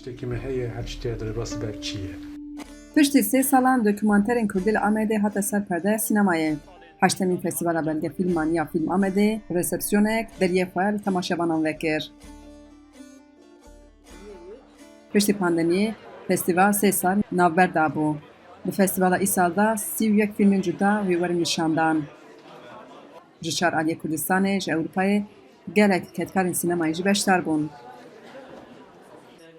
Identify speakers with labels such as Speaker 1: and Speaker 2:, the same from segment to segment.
Speaker 1: Tiştekî me heye her tiştê di rastî bev çi ye.
Speaker 2: Piştî sê salan dokümanterên Kurdî li Amedê hate ser perdeya sînemayê. Heştemîn Festîvala Belgefîlman ya Fîlm Amedê resepsyonek deriyê xwe li temaşevanan vekir. Piştî pandemiyê, festîval sê sal navber dabû. Li festîvala îsal da 31 fîlmên cuda wê werin nîşandan. Ji çar aliyê Kurdistanê ji Ewropayê gelek ketkarên sînemayê jî beşdar bûn.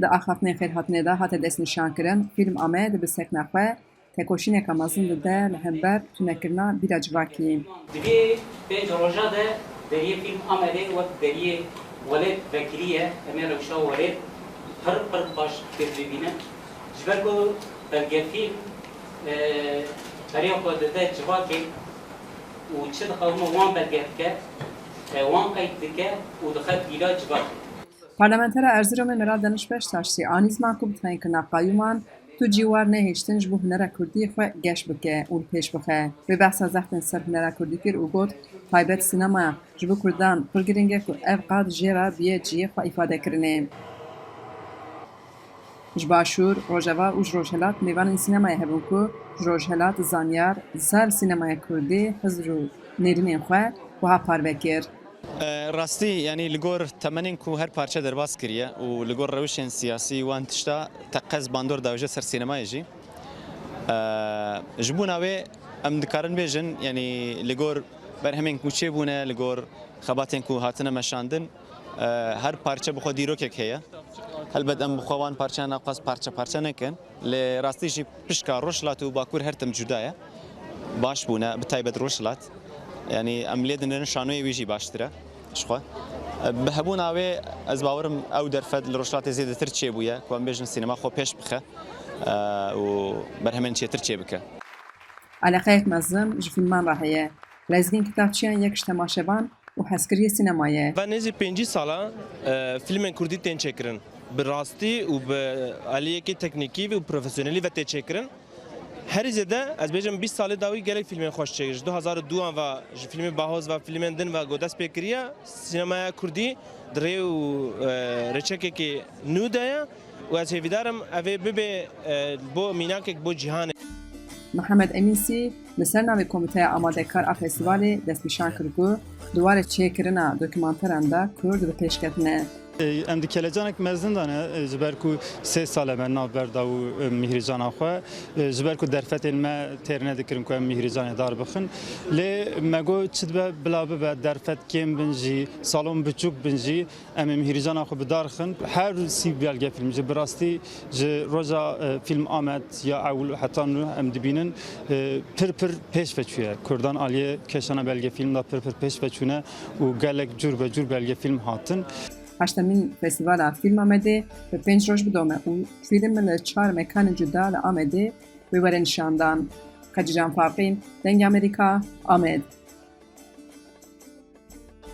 Speaker 2: Di axaftinên xêrhatinê de hate destnîşankirin Fîlm Amed bi sekna xwe tekoşîneka mezin dide li hember tunekirina bîra civakî.
Speaker 3: Divê pênc roja de deriyê Fîlm Amedê wek deriyê welêt vekiriye em ê rewşa welêt pir baş tê bibînin. Ji ber ku belgefîlm heriya xwe dide civakê û çi dixwaze wan belge dike, wan qeyd dike û dixe dîla civakê.
Speaker 2: Parlamentera Erzeromê Meral Danişbeş taştî anîzman ku bi tayînkirina qayûman tu cîwar nehêştin ji bo hunera Kurdî xwe geş bike û li pêş bixe. Wê behsa zextên ser hunera Kurdî kir û got taybet sînemaya ji bo Kurdan pir giring e ku ev qad jê re bûye ciyê xwe îfadekirinê. Ji başûr, Rojava û ji Rojhilat mêvanên sînemayê hebûn ku ji Rojhilat zanyar ser sînemaya Kurdî hizr û nêrînên xwe wiha parve kir.
Speaker 4: راستی یعنی لگور تمنین کو هر پارچه در باز کریه و لگور روشن سیاسی وان تشتا تقز باندور داوجه سر سینمای جی جبون اوه ام دکارن بیجن یعنی لگور بر همین کوچه بونه لگور خباتین کو هاتنه مشاندن هر پارچه بخو دیرو که هيا هل بد ام بخوان پارچه ناقص پارچه نکن ل راستی جی پشکا روشلات و باکور هر تم جدایه باش بونه بتایبت روشلات يعني عمليات نشانوي ويجي باشتره شخوا بهبون اوي از باورم او درفد الرشلات زياده ترتشي بويا كون بيجن سينما خو بيش بخه و برهمن شي ترتشي بك
Speaker 2: علاقه مزم ji filman re heye. Lezgên kitapçiyan yek ji temaşevan û hezkiriyê sînemayê.
Speaker 5: و نزی 5 سالا فیلم کردی تن چکرن به راستی و به علیه کی تکنیکی و پروفسیونلی و تن چکرن هر زده از بیشتر 20 سال داوی گله فیلم خوش چکش 2002 و فیلم باهوز و فیلم دن و گوداس پیکریه سینمای کردی دری و رچکه کی نودایا و از هیدارم اوی به بو میناک بو جهان
Speaker 2: Mihemed Emînsî li ser navê Komîteya Amadekar a Festîvalê destnîşan kir ku duwarê çêkirina dokümanteran de Kurd bi pêşketine.
Speaker 6: Em di kelecanek mezin dane ji ber ku sê sal me navber da û mîhrîcana xwe ji ber ku derfetên me têrine dikirin ku em mîhrîcanê dar bixin lê me got çi dibe bila bibe derfet kêm bin jî salon biçûk bin jî em ê mîhrîcana xwe bidarxin her sî belgefîlm ji bi rastî ji roja Fîlm Amed ya ewl heta nû em dibînin pir pêş veçûye Kurdan aliyê keşana belgefîlm da pir pêş veçûne û gelek cûr be cûr belgefîlm hatin.
Speaker 2: Heştemîn Festîvala Fîlm Amedê bi 5 roj bidome û fîlm li 4 mekanên cuda li Amedê wê were nîşandan. Xecican Faqîn, Dengê Amerîka, Amed.